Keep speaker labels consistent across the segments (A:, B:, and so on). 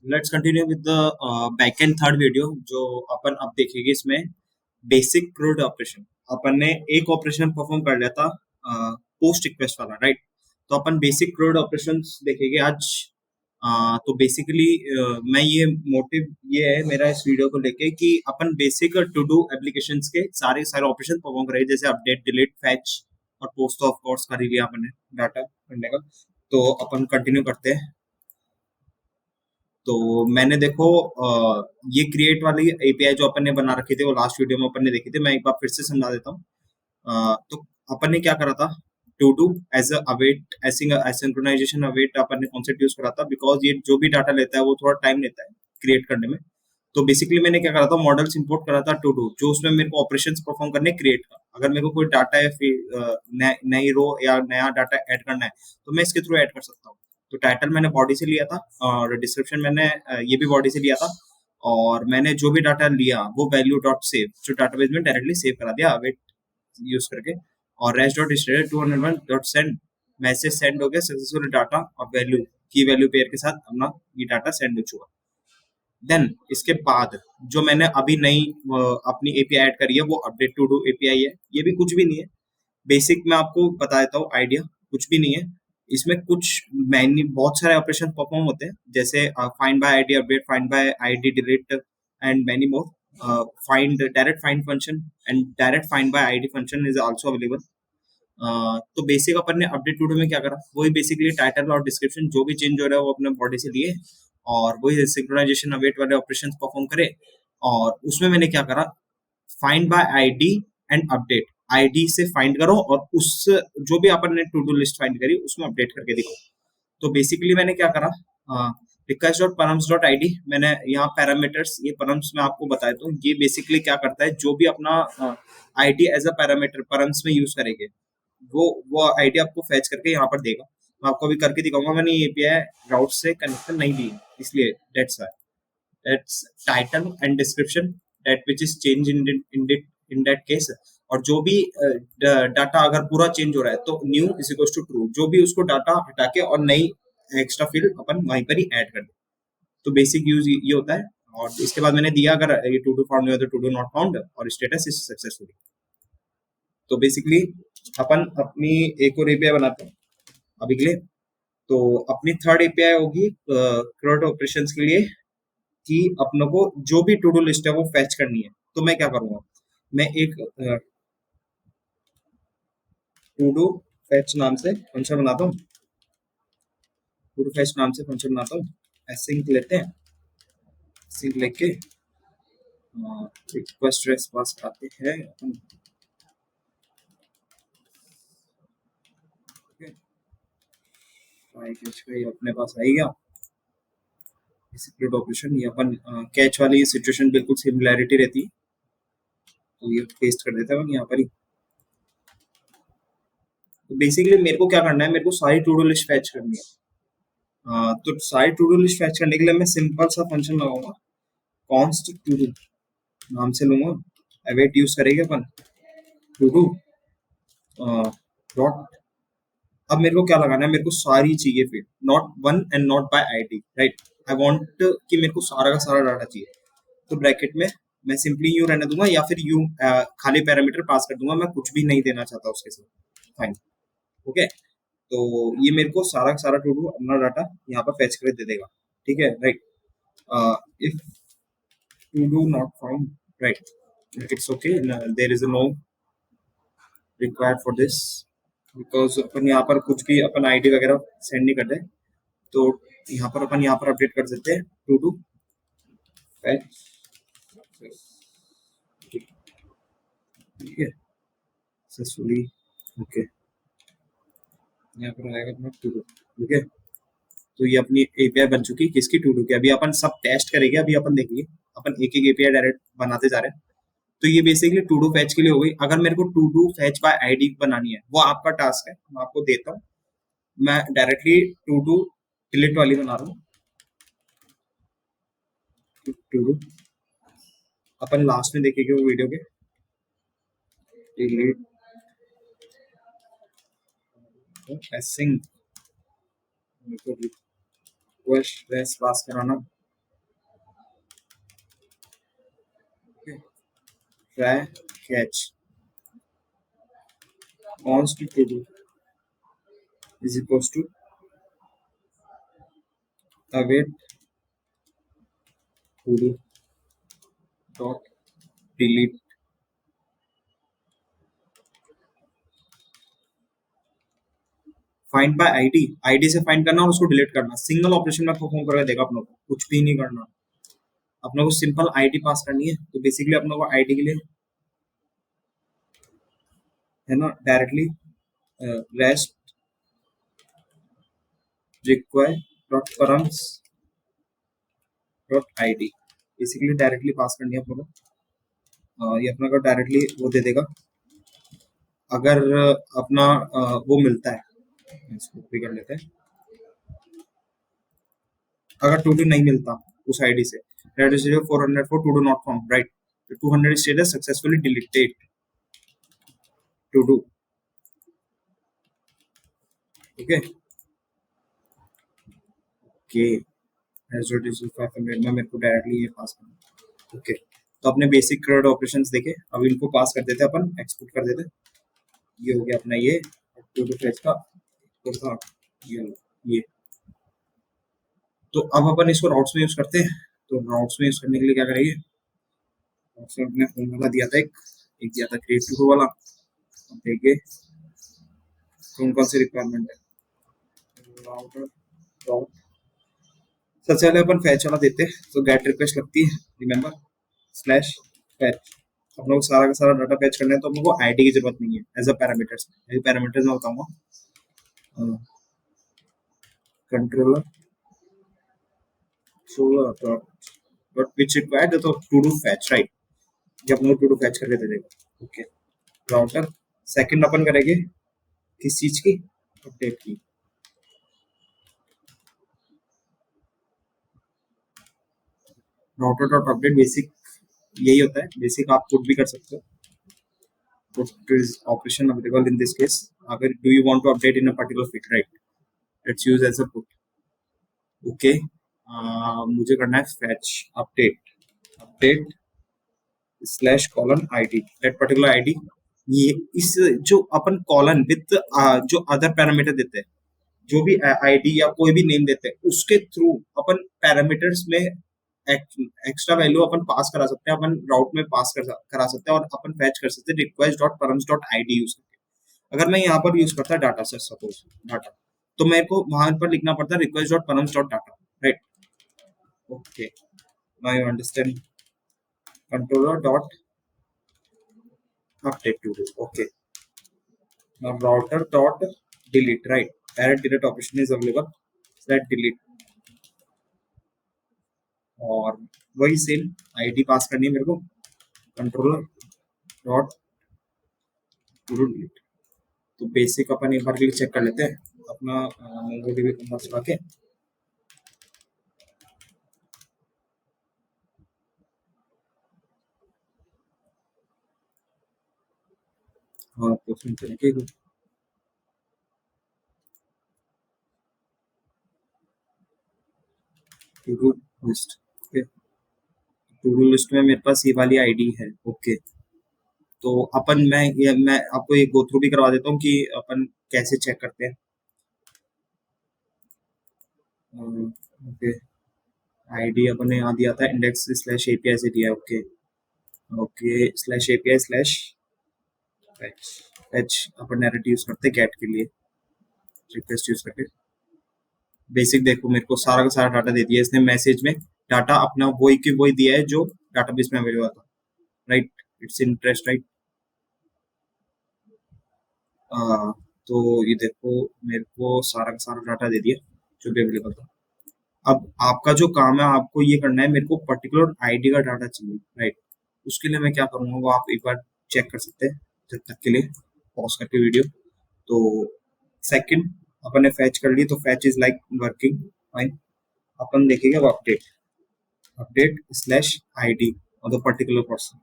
A: Let's continue with the back and third video जो अपन अब देखेंगे इसमें बेसिक क्रूड ऑपरेशन। अपन ने एक ऑपरेशन परफॉर्म कर लिया था पोस्ट रिक्वेस्ट वाला, राइट? तो अपन बेसिक क्रूड ऑपरेशंस देखेंगे आज। तो बेसिकली मैं ये मोटिव ये है मेरा इस वीडियो को लेके कि अपन बेसिक टू डू एप्लीकेशंस के सारे सारे ऑपरेशन परफॉर्म करें, जैसे अपडेट, डिलीट, फैच और पोस्ट ऑफ कोर्स कर ही लिया अपन ने डाटा करने का। तो अपन कंटिन्यू करते हैं। तो मैंने देखो ये क्रिएट वाली एपीआई जो अपन ने बना रखी थी वो लास्ट वीडियो में अपन ने देखी थी, मैं एक बार फिर से समझा देता हूँ। तो अपन ने क्या करा था, to do as await asynchronization await अपन ने कॉन्सेप्ट यूज करा था, बिकॉज ये जो भी डाटा लेता है वो थोड़ा टाइम लेता है क्रिएट करने में। तो बेसिकली मैंने क्या करा था, मॉडल्स इंपोर्ट करा था टू डू, जो उसमें मेरे को ऑपरेशंस परफॉर्म करने क्रिएट का। अगर मेरे को कोई डाटा या फिर नई रो या नया डाटा ऐड करना है तो मैं इसके थ्रू ऐड कर सकता हूँ। तो टाइटल मैंने बॉडी से लिया था और डिस्क्रिप्शन मैंने ये भी बॉडी से लिया था, और मैंने जो भी डाटा लिया वो वैल्यू डॉट सेव जो डाटाबेस में डायरेक्टली सेव करा दिया अवेट यूज करके। और rest dot status 201 dot send, message send हो गया सक्सेसफुल डाटा और वैल्यू की वैल्यू पेयर के साथ अपना ये डाटा सेंड हो चुका। देन इसके बाद जो मैंने अभी नई अपनी एपीआई ऐड करी है वो अपडेट टू डू एपीआई है। ये भी कुछ भी नहीं है, बेसिक मैं आपको बता देता हूँ आइडिया, कुछ भी नहीं है इसमें। कुछ मैनी बहुत सारे ऑपरेशन परफॉर्म होते हैं, जैसे find by ID update, find by ID delete and many more. Find direct find function and direct find by ID function is also available. तो बेसिक अपन ने अपडेट टू डू में क्या करा, वही बेसिकली टाइटल और डिस्क्रिप्शन जो भी change हो रहा है वो अपने बॉडी से लिए और वही सिंक्रोनाइजेशन अवेट वाले ऑपरेशंस परफॉर्म करे। और उसमें मैंने क्या करा, find by ID and update, ID से फाइंड करो और उस जो भी अपन ने टू डू लिस्ट फाइंड करी उसमें अपडेट करके दिखाओ। तो बेसिकली मैंने क्या करा, request dot params dot ID, मैंने यहाँ पैरामीटर्स, ये परम्स में आपको बताया तो ये बेसिकली क्या करता है, जो भी अपना ID as a parameter params में यूज करेंगे वो आईडी आपको फैच करके यहाँ पर देगा। मैं आपको अभी करके दिखाऊंगा, मैंने ये एपीआई राउट से कनेक्शन नहीं दी इसलिए that's title and description that which is change in that case. और जो भी डाटा अगर पूरा चेंज हो रहा है तो new is equal to true, जो भी उसको डाटा हटा के और नई एक्स्ट्रा फील्ड अपन वहीं पर ही ऐड कर दे। तो बेसिक यूज ये होता है। और इसके बाद मैंने दिया अगर ये टू डू फाउंड नहीं हो तो टू डू नॉट फाउंड और स्टेटस इज सक्सेसफुल। तो बेसिकली अपन अपनी एक और एपीआई बनाते हैं अभी के लिए। तो अपनी थर्ड एपीआई होगी क्रोट ऑपरेशंस के लिए, कि अपनों को जो भी टू डू लिस्ट है वो फैच करनी है। तो मैं क्या करूंगा, मैं एक टू डू फैच नाम से फंक्शन बनाता हूँ, टू डू फैच नाम से फंक्शन बनाता हूँ। एसिंक लेते हैं, एसिंक लेके रिक्वेस्ट रेस्पॉन्स आते हैं अपन, अपने पास आई गया बेसिक ऑपरेशन। ये अपन कैच वाली सिचुएशन बिल्कुल सिमिलैरिटी रहती है, तो ये पेस्ट कर देता है यहाँ पर ही। तो बेसिकली मेरे को क्या करना है, मेरे को सारी टू डू लिस्ट फैच करनी है। तो सारी टू डू लिस्ट फैच करने के लिए मैं सिंपल सा फंक्शन लगाऊंगा, कॉन्स्ट टू डू नाम से लूंगा। अवेट यूज करेंगे अपन टू डू डॉट। अब मेरे को क्या लगाना है, मेरे को सारी चाहिए फिर, not one and not bye ID, right? I want कि मेरे को सारा का सारा डाटा चाहिए। तो ब्रैकेट में मैं सिंपली यू रहने दूंगा या फिर यू खाली पैरामीटर पास कर दूंगा, मैं कुछ भी नहीं देना चाहता उसके साथ। Fine, okay. तो ये मेरे को सारा का सारा टू डू अपना डाटा यहाँ पर फैच कर दे देगा, ठीक है, right? If to do not found, right, it's okay, there is no required for this, because अपन यहाँ पर कुछ भी अपन आईडी वगैरह सेंड नहीं करते। तो यहाँ पर अपन यहाँ पर अपडेट कर देते हैं टू डू फैच, ठीक है, सक्सेसफुली, ओके। यहाँ पर आएगा अपना टू डू, ठीक है। तो ये अपनी एपीआई बन चुकी है किसकी, टू डू की। अभी अपन सब टेस्ट करेंगे, अभी अपन देखेंगे, अपन एक एक एपीआई डायरेक्ट बनाते जा रहे हैं। तो ये बेसिकली टू डू फैच के लिए हो गई। अगर मेरे को to do fetch by ID बनानी है वो आपका टास्क है, मैं आपको देता हूँ। मैं डायरेक्टली टू डू डिलीट वाली बना रहा हूँ। टू डू अपन लास्ट में देखेंगे वो वीडियो के, डिलीट एसिंक रिक्वेस्ट रेस पास कराना, try, catch, const to do is equals to await to do dot delete. Find by ID, ID से फाइंड करना और उसको डिलीट करना, सिंगल ऑपरेशन में परफॉर्म करके देगा अपनों को, कुछ भी नहीं करना। अपनों को सिंपल आईडी पास करनी है, तो बेसिकली अपनों को आईडी के लिए है ना directly rest require dot params dot ID basically directly pass करनी है अपनों को। ये अपना को डायरेक्टली वो दे देगा अगर अपना वो मिलता है, इसको भी कर लेते हैं। अगर टू डू नहीं मिलता उस आईडी से, that is 400 for to do not found, right? The 200 status successfully deleted to do. Okay, okay, as it is 500 में मेरे को डायरेक्टली ये पास करना। ओके, तो अपने बेसिक क्रेड ऑपरेशंस देखे, अब इनको पास कर देते हैं अपन, एक्सपोर्ट कर देते हैं। ये हो गया अपना ये टू डू फेच का था ये। तो अब अपन इसको राउट्स में यूज करते हैं। तो राउट्स में यूज करने के लिए क्या करेंगे, राउट्स में अपने फॉर्मूला दिया था, एक दिया था क्रिएट टू वाला। अब देखिए कौन कौन सी रिक्वायरमेंट है। राउटर राउट सबसे पहले अपन फैच वाला देते हैं, तो गेट रिक्वेस्ट लगती है, रिमेंबर स्लैश फैच। हम लोग सारा का सारा डाटा फैच करना है, तो हम लोग को आईडी की जरूरत नहीं है एज अ पैरामीटर्स। पैरामीटर्स में बताऊंगा कंट्रोलर डॉट विच रिक्वायर्ड, तो टू डू फैच, राइट? जब हम लोग टू डू फैच करके दे देगा। ओके, राउटर सेकंड अपन करेंगे किस चीज की, अपडेट की। राउटर डॉट अपडेट बेसिक यही होता है, बेसिक आप पुट भी कर सकते हो। Put is operation available in this case, अगर do you want to update in a particular field, right? Let's use as a put. Okay, मुझे करना है fetch update slash colon ID, that particular ID. ये इस जो अपन colon with जो other parameter देते हैं, जो भी आईडी या कोई भी नेम देते हैं, उसके थ्रू अपन पैरामीटर्स में एक्स्ट्रा वैल्यू अपन पास करा सकते हैं, अपन राउट में पास करा सकते हैं, और अपन फैच कर सकते हैं request dot params dot ID use करके। अगर मैं यहाँ पर यूज करता डाटा से, सपोज डाटा, तो मेरे को वहां पर लिखना पड़ता है request dot params dot data, right? Okay, now you understand. Controller dot update to do. Okay, now router dot delete, right? Direct delete operation is available, that delete। और वही सेम आईडी पास करनी है मेरे को, कंट्रोलर डॉट टू डिलीट। तो basic अपन एक बार के लिए चेक कर लेते हैं अपना मोंगोडीबी नंबर चला के। हाँ, तो सुन चलेंगे to do list. Okay, to do list में मेरे पास ये वाली आईडी है। ओके, तो अपन मैं आपको एक गो थ्रू भी करवा देता हूँ कि अपन कैसे चेक करते हैं। ओके, आईडी अपन ने यहाँ दिया था इंडेक्स स्लैश एपीआई से दिया है। Okay okay, slash API slash fetch अपन डायरेक्ट यूज करते हैं गेट के लिए, रिक्वेस्ट यूज करके। बेसिक देखो मेरे को सारा का सारा डाटा दे दिया इसने मैसेज में, डाटा अपना वही की वही दिया है जो डाटाबेस में अवेलेबल था, राइट? It's interest, right? तो ये देखो मेरे को सारा का सारा डाटा दे दिया जो भी अवेलेबल था। अब आपका जो काम है, आपको ये करना है, मेरे को पर्टिकुलर आईडी का डाटा चाहिए, राइट? उसके लिए मैं क्या करूंगा वो आप एक बार चेक कर सकते हैं, जब तक के लिए पॉज करके वीडियो। तो सेकंड अपन ने फैच कर ली, तो fetch is like working fine. अपन देखेंगे वो अपडेट स्लैश आईडी और द पर्टिकुलर पर्सन।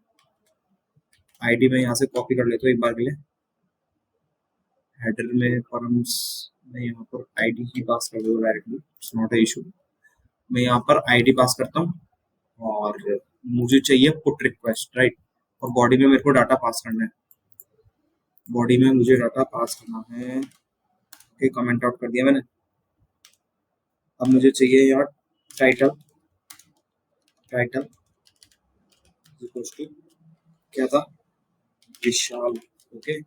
A: आईडी में यहाँ से कॉपी कर लेता हूँ एक बार के लिए, हेडर में फॉर्म्स में यहाँ पर आईडी ही पास कर दो directly, it's not a issue. मैं यहाँ पर आईडी पास करता हूँ और मुझे चाहिए पुट रिक्वेस्ट, राइट? और बॉडी में मेरे को डाटा पास करना है, बॉडी में मुझे डाटा पास करना है। ओके, कमेंट आउट कर दिया मैंने। अब मुझे चाहिए यार टाइटल, टाइटल क्या था, विशाल। ओके,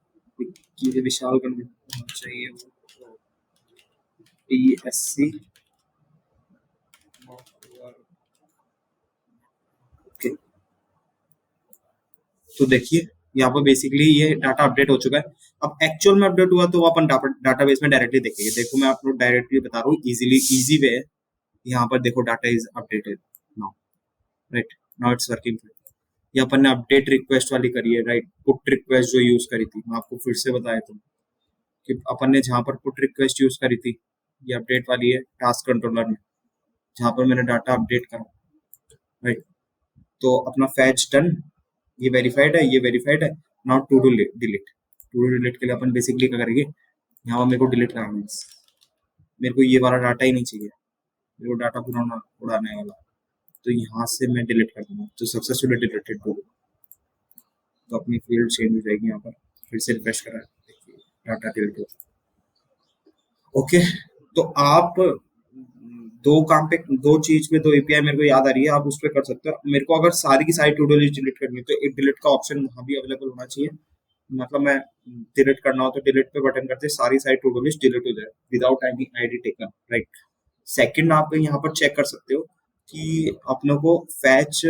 A: विशाल करना चाहिए, TSC। ओके, तो देखिए यहाँ पर बेसिकली ये डाटा अपडेट हो चुका है। अब एक्चुअल में अपडेट हुआ तो वो अपन डाटाबेस में डायरेक्टली देखेंगे। देखो मैं आपको डायरेक्टली बता रहा हूँ, इजी वे है। यहाँ पर देखो data is updated now, right now it's working. ये अपन ने अपडेट रिक्वेस्ट वाली करी है, राइट। पुट रिक्वेस्ट जो यूज करी थी, मैं आपको फिर से बताया था कि अपन ने जहाँ पर पुट रिक्वेस्ट यूज करी थी, ये अपडेट वाली है टास्क कंट्रोलर में, जहाँ पर मैंने डाटा अपडेट करा, राइट। तो अपना फैच डन, ये वेरीफाइड है, ये वेरीफाइड है। Now to do delete, to do delete के लिए अपन बेसिकली क्या करेंगे, यहाँ पर मेरे को डिलीट कराना है, मेरे को ये वाला डाटा ही नहीं चाहिए, मेरे को डाटा पुराना उड़ाने वाला, तो यहाँ से मैं डिलीट कर दूंगा। तो सक्सेसफुली डिलीटेड हो, तो अपनी फील्ड चेंज हो जाएगी। यहाँ पर फिर से रिफ्रेश करा, डाटा डिलीट हो। ओके, तो आप दो काम पे, दो चीज पे, दो एपीआई मेरे को याद आ रही है, आप उस पर कर सकते हो। मेरे को अगर सारी की सारी टू डू लिस्ट डिलीट करनी है तो एक डिलीट का ऑप्शन वहाँ भी अवेलेबल होना चाहिए। मतलब मैं डिलीट करना हो तो डिलीट पे बटन करते सारी सारी टू डू लिस्ट डिलीट हो जाए without any ID taken, right. Second, आप यहाँ पर चेक कर सकते हो कि अपनों को फैच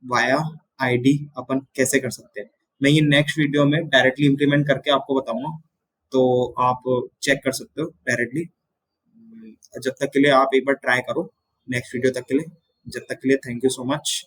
A: वाया आईडी अपन कैसे कर सकते हैं। मैं ये नेक्स्ट वीडियो में डायरेक्टली इम्प्लीमेंट करके आपको बताऊंगा, तो आप चेक कर सकते हो डायरेक्टली। जब तक के लिए आप एक बार ट्राई करो नेक्स्ट वीडियो तक के लिए। जब तक के लिए थैंक यू सो मच।